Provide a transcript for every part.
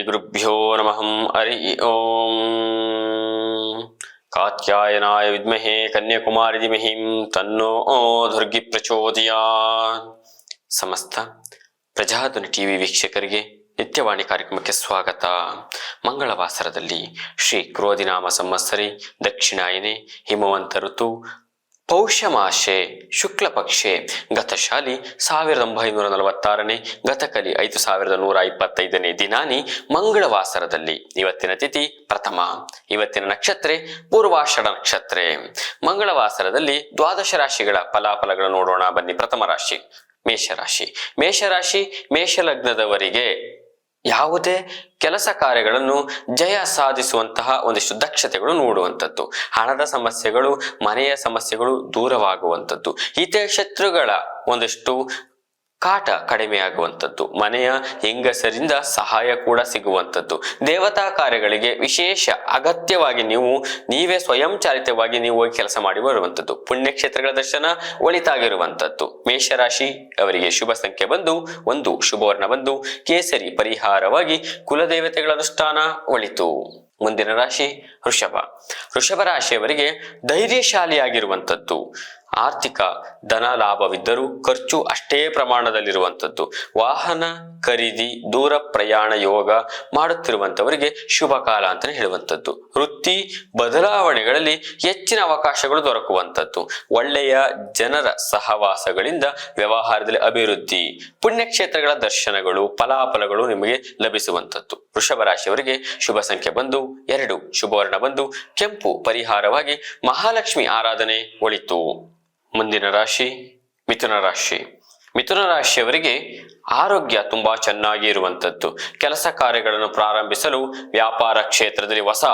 ಗುರುಭ್ಯೋ ನಮಃ. ಹರಿ ಓಂ. ಕಾತ್ಯಾಯನಾಯ ವಿದ್ಮಹೇ ಕನ್ಯಾಕುಮಾರಿ ಧೀಮಹಿ ತನ್ನೋ ದುರ್ಗಿ ಪ್ರಚೋದಯಾತ್. ಸಮಸ್ತ ಪ್ರಜಾಧ್ವನಿ ಟಿವಿ ವೀಕ್ಷಕರಿಗೆ ನಿತ್ಯವಾಣಿ ಕಾರ್ಯಕ್ರಮಕ್ಕೆ ಸ್ವಾಗತ. ಮಂಗಳವಾಸರದಲ್ಲಿ ಶ್ರೀ ಕ್ರೋಧಿನಾಮ ಸಂವತ್ಸರಿ ದಕ್ಷಿಣಾಯನೆ ಹಿಮವಂತ ಋತು ಪೌಷ್ಯಮಾಸೆ ಶುಕ್ಲ ಪಕ್ಷೆ ಗತಶಾಲಿ 1946ನೇ ಗತಕಲಿ 5125ನೇ ದಿನಾನಿ ಮಂಗಳವಾಸರದಲ್ಲಿ ಇವತ್ತಿನ ತಿಥಿ ಪ್ರಥಮ. ಇವತ್ತಿನ ನಕ್ಷತ್ರ ಪೂರ್ವಾಷಾಢ ನಕ್ಷತ್ರ. ಮಂಗಳವಾಸರದಲ್ಲಿ ದ್ವಾದಶ ರಾಶಿಗಳ ಫಲಾಫಲಗಳನ್ನು ನೋಡೋಣ ಬನ್ನಿ. ಪ್ರಥಮ ರಾಶಿ ಮೇಷರಾಶಿ. ಮೇಷರಾಶಿ ಮೇಷಲಗ್ನದವರಿಗೆ ಯಾವುದೇ ಕೆಲಸ ಕಾರ್ಯಗಳನ್ನು ಜಯ ಸಾಧಿಸುವಂತಹ ಒಂದಿಷ್ಟು ದಕ್ಷತೆಗಳು ನೋಡುವಂಥದ್ದು, ಹಣದ ಸಮಸ್ಯೆಗಳು ಮನೆಯ ಸಮಸ್ಯೆಗಳು ದೂರವಾಗುವಂಥದ್ದು, ಹಿತಶತ್ರುಗಳ ಒಂದಿಷ್ಟು ಕಾಟ ಕಡಿಮೆಯಾಗುವಂಥದ್ದು, ಮನೆಯ ಹೆಂಗಸರಿಂದ ಸಹಾಯ ಕೂಡ ಸಿಗುವಂಥದ್ದು, ದೇವತಾ ಕಾರ್ಯಗಳಿಗೆ ವಿಶೇಷ ಅಗತ್ಯವಾಗಿ ನೀವೇ ಸ್ವಯಂ ಚಾಲಿತವಾಗಿ ನೀವು ಹೋಗಿ ಕೆಲಸ ಮಾಡಿ ಬರುವಂಥದ್ದು, ಪುಣ್ಯಕ್ಷೇತ್ರಗಳ ದರ್ಶನ ಒಳಿತಾಗಿರುವಂಥದ್ದು. ಮೇಷರಾಶಿ ಅವರಿಗೆ ಶುಭ ಸಂಖ್ಯೆ ಬಂದು 1, ಶುಭವರ್ಣ ಬಂದು ಕೇಸರಿ, ಪರಿಹಾರವಾಗಿ ಕುಲದೇವತೆಗಳ ಅನುಷ್ಠಾನ ಒಳಿತು. ಮುಂದಿನ ರಾಶಿ ವೃಷಭ. ವೃಷಭ ರಾಶಿಯವರಿಗೆ ಧೈರ್ಯಶಾಲಿಯಾಗಿರುವಂಥದ್ದು, ಆರ್ಥಿಕ ಧನ ಲಾಭವಿದ್ದರೂ ಖರ್ಚು ಅಷ್ಟೇ ಪ್ರಮಾಣದಲ್ಲಿರುವಂಥದ್ದು, ವಾಹನ ಖರೀದಿ ದೂರ ಪ್ರಯಾಣ ಯೋಗ ಮಾಡುತ್ತಿರುವಂಥವರಿಗೆ ಶುಭ ಕಾಲ ಅಂತಾನೆ ಹೇಳುವಂಥದ್ದು, ವೃತ್ತಿ ಬದಲಾವಣೆಗಳಲ್ಲಿ ಹೆಚ್ಚಿನ ಅವಕಾಶಗಳು ದೊರಕುವಂಥದ್ದು, ಒಳ್ಳೆಯ ಜನರ ಸಹವಾಸಗಳಿಂದ ವ್ಯವಹಾರದಲ್ಲಿ ಅಭಿವೃದ್ಧಿ, ಪುಣ್ಯಕ್ಷೇತ್ರಗಳ ದರ್ಶನಗಳು ಫಲಾಫಲಗಳು ನಿಮಗೆ ಲಭಿಸುವಂಥದ್ದು. ವೃಷಭ ರಾಶಿಯವರಿಗೆ ಶುಭ ಸಂಖ್ಯೆ ಬಂದು 2, ಶುಭವರ್ಣ ಬಂದು ಕೆಂಪು, ಪರಿಹಾರವಾಗಿ ಮಹಾಲಕ್ಷ್ಮಿ ಆರಾಧನೆ ಒಳಿತು. ಮುಂದಿನ ರಾಶಿ ಮಿಥುನ ರಾಶಿ. ಮಿಥುನ ರಾಶಿಯವರಿಗೆ ಆರೋಗ್ಯ ತುಂಬಾ ಚೆನ್ನಾಗಿ ಇರುವಂಥದ್ದು, ಕೆಲಸ ಕಾರ್ಯಗಳನ್ನು ಪ್ರಾರಂಭಿಸಲು ವ್ಯಾಪಾರ ಕ್ಷೇತ್ರದಲ್ಲಿ ಹೊಸ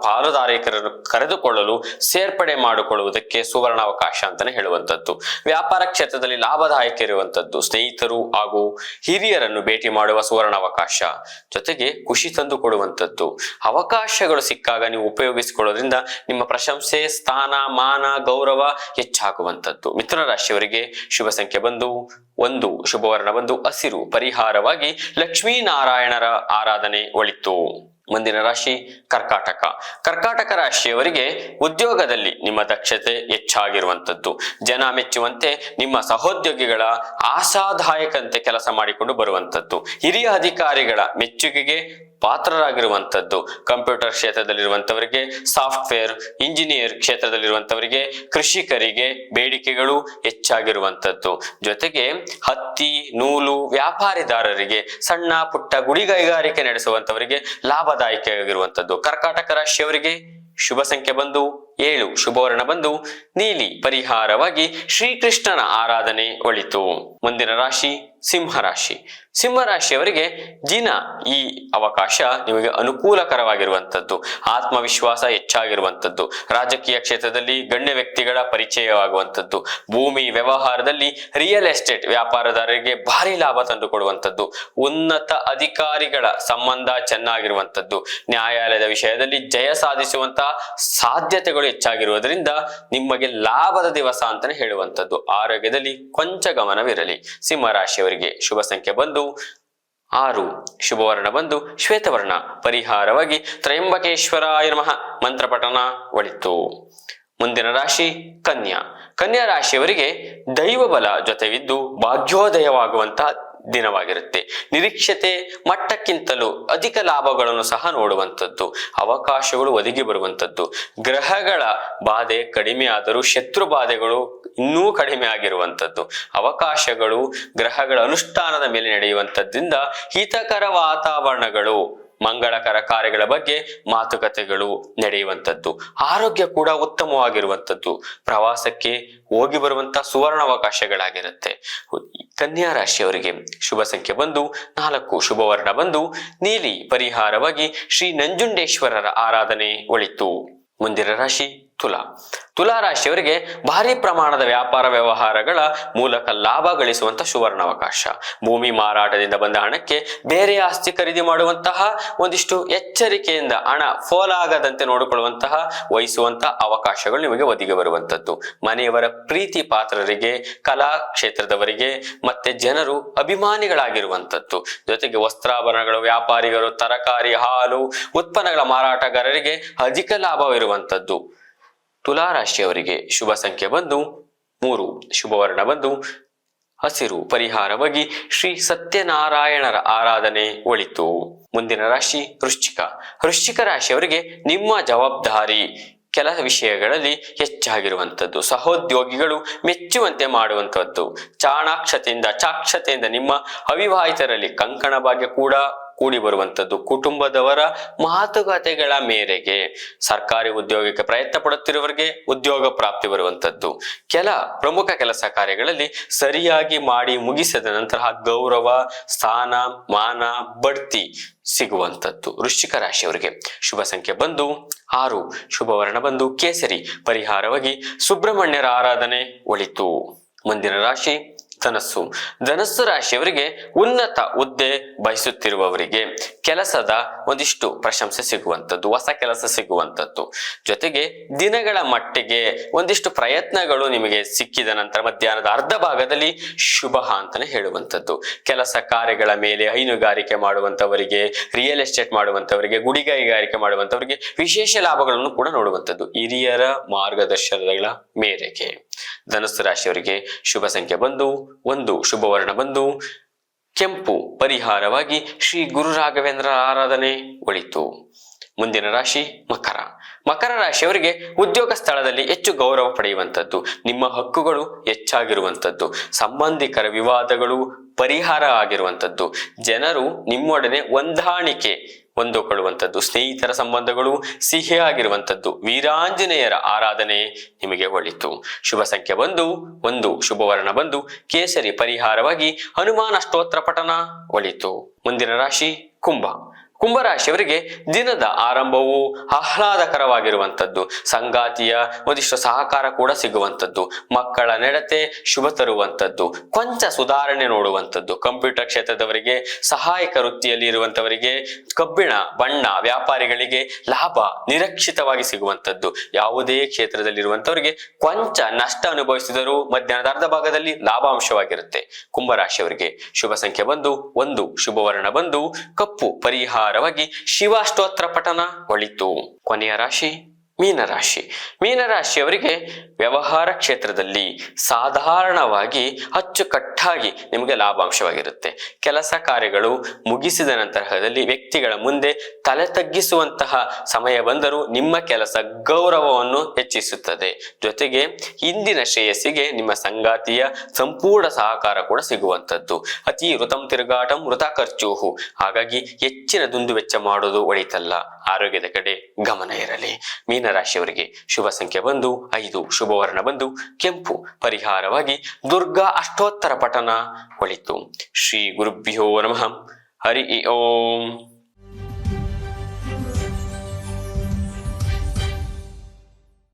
ಪಾಲುದಾರಿಕರನ್ನು ಕರೆದುಕೊಳ್ಳಲು ಸೇರ್ಪಡೆ ಮಾಡಿಕೊಳ್ಳುವುದಕ್ಕೆ ಸುವರ್ಣಾವಕಾಶ ಅಂತಾನೆ ಹೇಳುವಂಥದ್ದು, ವ್ಯಾಪಾರ ಕ್ಷೇತ್ರದಲ್ಲಿ ಲಾಭದಾಯಕ ಇರುವಂಥದ್ದು, ಸ್ನೇಹಿತರು ಹಾಗೂ ಹಿರಿಯರನ್ನು ಭೇಟಿ ಮಾಡುವ ಸುವರ್ಣಾವಕಾಶ, ಜೊತೆಗೆ ಖುಷಿ ತಂದು ಕೊಡುವಂಥದ್ದು, ಅವಕಾಶಗಳು ಸಿಕ್ಕಾಗ ನೀವು ಉಪಯೋಗಿಸಿಕೊಳ್ಳೋದ್ರಿಂದ ನಿಮ್ಮ ಪ್ರಶಂಸೆ ಸ್ಥಾನ ಮಾನ ಗೌರವ ಹೆಚ್ಚಾಗುವಂಥದ್ದು. ಮಿಥುನ ರಾಶಿಯವರಿಗೆ ಶುಭ ಸಂಖ್ಯೆ ಬಂದು 1, ಶುಭವರ್ಣ ಬಂದು ಹಸಿರು, ಪರಿಹಾರವಾಗಿ ಲಕ್ಷ್ಮೀನಾರಾಯಣರ ಆರಾಧನೆ ಒಳಿತು. ಮುಂದಿನ ರಾಶಿ ಕರ್ಕಾಟಕ. ಕರ್ಕಾಟಕ ರಾಶಿಯವರಿಗೆ ಉದ್ಯೋಗದಲ್ಲಿ ನಿಮ್ಮ ದಕ್ಷತೆ ಹೆಚ್ಚಾಗಿರುವಂಥದ್ದು, ಜನ ಮೆಚ್ಚುವಂತೆ ನಿಮ್ಮ ಸಹೋದ್ಯೋಗಿಗಳ ಆಶಾದಾಯಕಂತೆ ಕೆಲಸ ಮಾಡಿಕೊಂಡು ಬರುವಂಥದ್ದು, ಹಿರಿಯ ಅಧಿಕಾರಿಗಳ ಮೆಚ್ಚುಗೆಗೆ ಪಾತ್ರರಾಗಿರುವಂಥದ್ದು, ಕಂಪ್ಯೂಟರ್ ಕ್ಷೇತ್ರದಲ್ಲಿರುವಂಥವರಿಗೆ, ಸಾಫ್ಟ್ವೇರ್ ಇಂಜಿನಿಯರ್ ಕ್ಷೇತ್ರದಲ್ಲಿರುವಂಥವರಿಗೆ, ಕೃಷಿಕರಿಗೆ ಬೇಡಿಕೆಗಳು ಹೆಚ್ಚಾಗಿರುವಂಥದ್ದು, ಜೊತೆಗೆ ಹತ್ತಿ ನೂಲು ವ್ಯಾಪಾರಿದಾರರಿಗೆ, ಸಣ್ಣ ಪುಟ್ಟ ಗುಡಿ ಕೈಗಾರಿಕೆ ನಡೆಸುವಂಥವರಿಗೆ ಲಾಭದಾಯಕವಾಗಿರುವಂಥದ್ದು. ಕರ್ಕಾಟಕ ರಾಶಿಯವರಿಗೆ ಶುಭ ಸಂಖ್ಯೆ ಬಂದು 7, ಶುಭವರ್ಣ ಬಂದು ನೀಲಿ, ಪರಿಹಾರವಾಗಿ ಶ್ರೀಕೃಷ್ಣನ ಆರಾಧನೆ ಒಳಿತು. ಮುಂದಿನ ರಾಶಿ ಸಿಂಹರಾಶಿ. ಸಿಂಹರಾಶಿಯವರಿಗೆ ಈ ಅವಕಾಶ ನಿಮಗೆ ಅನುಕೂಲಕರವಾಗಿರುವಂಥದ್ದು, ಆತ್ಮವಿಶ್ವಾಸ ಹೆಚ್ಚಾಗಿರುವಂಥದ್ದು, ರಾಜಕೀಯ ಕ್ಷೇತ್ರದಲ್ಲಿ ಗಣ್ಯ ವ್ಯಕ್ತಿಗಳ ಪರಿಚಯವಾಗುವಂಥದ್ದು, ಭೂಮಿ ವ್ಯವಹಾರದಲ್ಲಿ ರಿಯಲ್ ಎಸ್ಟೇಟ್ ವ್ಯಾಪಾರದಾರರಿಗೆ ಭಾರಿ ಲಾಭ ತಂದುಕೊಡುವಂಥದ್ದು, ಉನ್ನತ ಅಧಿಕಾರಿಗಳ ಸಂಬಂಧ ಚೆನ್ನಾಗಿರುವಂಥದ್ದು, ನ್ಯಾಯಾಲಯದ ವಿಷಯದಲ್ಲಿ ಜಯ ಸಾಧಿಸುವಂತಹ ಸಾಧ್ಯತೆಗಳು ಹೆಚ್ಚಾಗಿರುವುದರಿಂದ ನಿಮಗೆ ಲಾಭದ ದಿವಸ ಅಂತಾನೆ ಹೇಳುವಂಥದ್ದು. ಆರೋಗ್ಯದಲ್ಲಿ ಕೊಂಚ ಗಮನವಿರಲಿ. ಸಿಂಹರಾಶಿಯವರಿಗೆ ಶುಭ ಸಂಖ್ಯೆ ಬಂದು 6, ಶುಭವರ್ಣ ಬಂದು ಶ್ವೇತವರ್ಣ, ಪರಿಹಾರವಾಗಿ ತ್ರಯಂಬಕೇಶ್ವರಾಯ ನಮಃ ಮಂತ್ರ ಪಠನ ಒಳಿತು. ಮುಂದಿನ ರಾಶಿ ಕನ್ಯಾ. ಕನ್ಯಾ ರಾಶಿಯವರಿಗೆ ದೈವ ಬಲ ಜೊತೆವಿದ್ದು ಭಾಗ್ಯೋದಯವಾಗುವಂತಹ ದಿನವಾಗಿರುತ್ತೆ, ನಿರೀಕ್ಷತೆ ಮಟ್ಟಕ್ಕಿಂತಲೂ ಅಧಿಕ ಲಾಭಗಳನ್ನು ಸಹ ನೋಡುವಂಥದ್ದು, ಅವಕಾಶಗಳು ಒದಗಿ ಬರುವಂಥದ್ದು, ಗ್ರಹಗಳ ಬಾಧೆ ಕಡಿಮೆ ಆದರೂ ಶತ್ರು ಬಾಧೆಗಳು ಇನ್ನೂ ಕಡಿಮೆ ಆಗಿರುವಂಥದ್ದು, ಅವಕಾಶಗಳು ಗ್ರಹಗಳ ಅನುಷ್ಠಾನದ ಮೇಲೆ ನಡೆಯುವಂಥದ್ದಿಂದ ಹಿತಕರ ವಾತಾವರಣಗಳು, ಮಂಗಳಕರ ಕಾರ್ಯಗಳ ಬಗ್ಗೆ ಮಾತುಕತೆಗಳು ನಡೆಯುವಂಥದ್ದು, ಆರೋಗ್ಯ ಕೂಡ ಉತ್ತಮವಾಗಿರುವಂಥದ್ದು, ಪ್ರವಾಸಕ್ಕೆ ಹೋಗಿ ಬರುವಂತಹ ಸುವರ್ಣಾವಕಾಶಗಳಾಗಿರುತ್ತೆ. ಕನ್ಯಾ ರಾಶಿಯವರಿಗೆ ಶುಭ ಸಂಖ್ಯೆ ಬಂದು 4, ಶುಭವರ್ಣ ಬಂದು ನೀಲಿ, ಪರಿಹಾರವಾಗಿ ಶ್ರೀ ನಂಜುಂಡೇಶ್ವರರ ಆರಾಧನೆ ಒಳಿತು. ಮುಂದಿನ ರಾಶಿ ತುಲಾ ರಾಶಿಯವರಿಗೆ ಭಾರಿ ಪ್ರಮಾಣದ ವ್ಯಾಪಾರ ವ್ಯವಹಾರಗಳ ಮೂಲಕ ಲಾಭ ಗಳಿಸುವಂತ ಸುವರ್ಣಾವಕಾಶ. ಭೂಮಿ ಮಾರಾಟದಿಂದ ಬಂದ ಹಣಕ್ಕೆ ಬೇರೆ ಆಸ್ತಿ ಖರೀದಿ ಮಾಡುವಂತಹ ಒಂದಿಷ್ಟು ಎಚ್ಚರಿಕೆಯಿಂದ ಹಣ ಫೋಲಾಗದಂತೆ ನೋಡಿಕೊಳ್ಳುವಂತಹ ವಹಿಸುವಂತಹ ಅವಕಾಶಗಳು ನಿಮಗೆ ಒದಗಿ ಬರುವಂತದ್ದು. ಮನೆಯವರ ಪ್ರೀತಿ ಪಾತ್ರರಿಗೆ, ಕಲಾ ಕ್ಷೇತ್ರದವರಿಗೆ ಮತ್ತೆ ಜನರು ಅಭಿಮಾನಿಗಳಾಗಿರುವಂತದ್ದು. ಜೊತೆಗೆ ವಸ್ತ್ರಾಭರಣಗಳು, ವ್ಯಾಪಾರಿಗಳು, ತರಕಾರಿ, ಹಾಲು ಉತ್ಪನ್ನಗಳ ಮಾರಾಟಗಾರರಿಗೆ ಅಧಿಕ ಲಾಭವಿರುವಂತದ್ದು. ತುಲಾ ರಾಶಿಯವರಿಗೆ ಶುಭ ಸಂಖ್ಯೆ ಬಂದು 3, ಶುಭವರ್ಣ ಬಂದು ಹಸಿರು. ಪರಿಹಾರವಾಗಿ ಶ್ರೀ ಸತ್ಯನಾರಾಯಣರ ಆರಾಧನೆ ಒಳಿತು. ಮುಂದಿನ ರಾಶಿ ವೃಶ್ಚಿಕ ರಾಶಿಯವರಿಗೆ ನಿಮ್ಮ ಜವಾಬ್ದಾರಿ ಕೆಲ ವಿಷಯಗಳಲ್ಲಿ ಹೆಚ್ಚಾಗಿರುವಂಥದ್ದು. ಸಹೋದ್ಯೋಗಿಗಳು ಮೆಚ್ಚುವಂತೆ ಮಾಡುವಂಥದ್ದು. ಚಾಕ್ಷತೆಯಿಂದ ನಿಮ್ಮ ಅವಿವಾಹಿತರಲ್ಲಿ ಕಂಕಣ ಭಾಗ್ಯ ಕೂಡ ಕೂಡಿ ಬರುವಂಥದ್ದು. ಕುಟುಂಬದವರ ಮಾತುಕತೆಗಳ ಮೇರೆಗೆ ಸರ್ಕಾರಿ ಉದ್ಯೋಗಕ್ಕೆ ಪ್ರಯತ್ನ ಪಡುತ್ತಿರುವವರಿಗೆ ಉದ್ಯೋಗ ಪ್ರಾಪ್ತಿ ಬರುವಂಥದ್ದು. ಕೆಲ ಪ್ರಮುಖ ಕೆಲಸ ಕಾರ್ಯಗಳಲ್ಲಿ ಸರಿಯಾಗಿ ಮಾಡಿ ಮುಗಿಸಿದ ನಂತರ ಗೌರವ, ಸ್ಥಾನ, ಮಾನ, ಬಡ್ತಿ ಸಿಗುವಂಥದ್ದು. ವೃಶ್ಚಿಕ ರಾಶಿಯವರಿಗೆ ಶುಭ ಸಂಖ್ಯೆ ಬಂದು 6, ಶುಭವರ್ಣ ಬಂದು ಕೇಸರಿ. ಪರಿಹಾರವಾಗಿ ಸುಬ್ರಹ್ಮಣ್ಯರ ಆರಾಧನೆ ಒಳಿತು. ಮುಂದಿನ ರಾಶಿ ಧನಸ್ಸು ರಾಶಿಯವರಿಗೆ ಉನ್ನತ ಹುದ್ದೆ ಬಯಸುತ್ತಿರುವವರಿಗೆ ಕೆಲಸದ ಒಂದಿಷ್ಟು ಪ್ರಶಂಸೆ ಸಿಗುವಂಥದ್ದು, ಹೊಸ ಕೆಲಸ ಸಿಗುವಂಥದ್ದು. ಜೊತೆಗೆ ದಿನಗಳ ಮಟ್ಟಿಗೆ ಒಂದಿಷ್ಟು ಪ್ರಯತ್ನಗಳು ನಿಮಗೆ ಸಿಕ್ಕಿದ ನಂತರ ಮಧ್ಯಾಹ್ನದ ಅರ್ಧ ಭಾಗದಲ್ಲಿ ಶುಭ ಅಂತಾನೆ ಹೇಳುವಂಥದ್ದು. ಕೆಲಸ ಕಾರ್ಯಗಳ ಮೇಲೆ ಹೈನುಗಾರಿಕೆ ಮಾಡುವಂತವರಿಗೆ, ರಿಯಲ್ ಎಸ್ಟೇಟ್ ಮಾಡುವಂತವರಿಗೆ, ಗುಡಿಗೈಗಾರಿಕೆ ಮಾಡುವಂತವರಿಗೆ ವಿಶೇಷ ಲಾಭಗಳನ್ನು ಕೂಡ ನೋಡುವಂಥದ್ದು ಹಿರಿಯರ ಮಾರ್ಗದರ್ಶನಗಳ ಮೇರೆಗೆ. ಧನಸ್ಸು ರಾಶಿಯವರಿಗೆ ಶುಭ ಸಂಖ್ಯೆ ಬಂದು 1, ಶುಭವರ್ಣ ಬಂದು ಕೆಂಪು. ಪರಿಹಾರವಾಗಿ ಶ್ರೀ ಗುರು ರಾಘವೇಂದ್ರ ಆರಾಧನೆ ಒಳಿತು. ಮುಂದಿನ ರಾಶಿ ಮಕರ ರಾಶಿಯವರಿಗೆ ಉದ್ಯೋಗ ಸ್ಥಳದಲ್ಲಿ ಹೆಚ್ಚು ಗೌರವ ಪಡೆಯುವಂಥದ್ದು. ನಿಮ್ಮ ಹಕ್ಕುಗಳು ಹೆಚ್ಚಾಗಿರುವಂಥದ್ದು. ಸಂಬಂಧಿಕರ ವಿವಾದಗಳು ಪರಿಹಾರ ಆಗಿರುವಂಥದ್ದು. ಜನರು ನಿಮ್ಮೊಡನೆ ಹೊಂದಿಕೊಳ್ಳುವಂಥದ್ದು. ಸ್ನೇಹಿತರ ಸಂಬಂಧಗಳು ಸಿಹಿಯಾಗಿರುವಂಥದ್ದು. ವೀರಾಂಜನೇಯರ ಆರಾಧನೆ ನಿಮಗೆ ಒಳಿತು. ಶುಭ ಸಂಖ್ಯೆ ಬಂದು 1, ಶುಭವರ್ಣ ಬಂದು ಕೇಸರಿ. ಪರಿಹಾರವಾಗಿ ಹನುಮಾನ ಸ್ತೋತ್ರ ಪಠನ ಒಳಿತು. ಮುಂದಿನ ರಾಶಿ ಕುಂಭರಾಶಿಯವರಿಗೆ ದಿನದ ಆರಂಭವು ಆಹ್ಲಾದಕರವಾಗಿರುವಂಥದ್ದು. ಸಂಗಾತಿಯ ಒಂದಿಷ್ಟು ಸಹಕಾರ ಕೂಡ ಸಿಗುವಂಥದ್ದು. ಮಕ್ಕಳ ನಡತೆ ಶುಭ ತರುವಂಥದ್ದು. ಕೊಂಚ ಸುಧಾರಣೆ ನೋಡುವಂಥದ್ದು. ಕಂಪ್ಯೂಟರ್ ಕ್ಷೇತ್ರದವರಿಗೆ, ಸಹಾಯಕ ವೃತ್ತಿಯಲ್ಲಿ ಇರುವಂತವರಿಗೆ, ಕಬ್ಬಿಣ ಬಣ್ಣ ವ್ಯಾಪಾರಿಗಳಿಗೆ ಲಾಭ ನಿರೀಕ್ಷಿತವಾಗಿ ಸಿಗುವಂಥದ್ದು. ಯಾವುದೇ ಕ್ಷೇತ್ರದಲ್ಲಿರುವಂತವರಿಗೆ ಕೊಂಚ ನಷ್ಟ ಅನುಭವಿಸಿದರೂ ಮಧ್ಯಾಹ್ನದ ಅರ್ಧ ಭಾಗದಲ್ಲಿ ಲಾಭಾಂಶವಾಗಿರುತ್ತೆ. ಕುಂಭರಾಶಿಯವರಿಗೆ ಶುಭ ಸಂಖ್ಯೆ ಬಂದು 1, ಶುಭವರ್ಣ ಬಂದು ಕಪ್ಪು. ಪರಿಹಾರವಾಗಿ ಶಿವಾಷ್ಟೋತ್ರ ಪಠನ ಒಳಿತು. ಕೊನೆಯ ರಾಶಿ ಮೀನರಾಶಿಯವರಿಗೆ ವ್ಯವಹಾರ ಕ್ಷೇತ್ರದಲ್ಲಿ ಸಾಧಾರಣವಾಗಿ ಅಚ್ಚುಕಟ್ಟಾಗಿ ನಿಮಗೆ ಲಾಭಾಂಶವಾಗಿರುತ್ತೆ. ಕೆಲಸ ಕಾರ್ಯಗಳು ಮುಗಿಸಿದ ನಂತರದಲ್ಲಿ ವ್ಯಕ್ತಿಗಳ ಮುಂದೆ ತಲೆ ತಗ್ಗಿಸುವಂತಹ ಸಮಯ ಬಂದರೂ ನಿಮ್ಮ ಕೆಲಸ ಗೌರವವನ್ನು ಹೆಚ್ಚಿಸುತ್ತದೆ. ಜೊತೆಗೆ ಇಂದಿನ ಶ್ರೇಯಸ್ಸಿಗೆ ನಿಮ್ಮ ಸಂಗಾತಿಯ ಸಂಪೂರ್ಣ ಸಹಕಾರ ಕೂಡ ಸಿಗುವಂಥದ್ದು. ಅತಿ ವೃತಂ ತಿರುಗಾಟಂ ವೃತ ಖರ್ಚೂಹು. ಹಾಗಾಗಿ ಹೆಚ್ಚಿನ ದುಂದುವೆಚ್ಚ ಮಾಡೋದು ಒಳಿತಲ್ಲ. ಆರೋಗ್ಯದ ಕಡೆ ಗಮನ ಇರಲಿ. ಮೀನರಾಶಿಯವರಿಗೆ ಶುಭ ಸಂಖ್ಯೆ ಬಂದು 5, ಶುಭವರ್ಣ ಬಂದು ಕೆಂಪು. ಪರಿಹಾರವಾಗಿ ದುರ್ಗಾ ಅಷ್ಟೋತ್ತರ ಪಠನ ಒಳಿತು. ಶ್ರೀ ಗುರುಭ್ಯೋ ನಮಃ. ಹರಿ ಓಂ.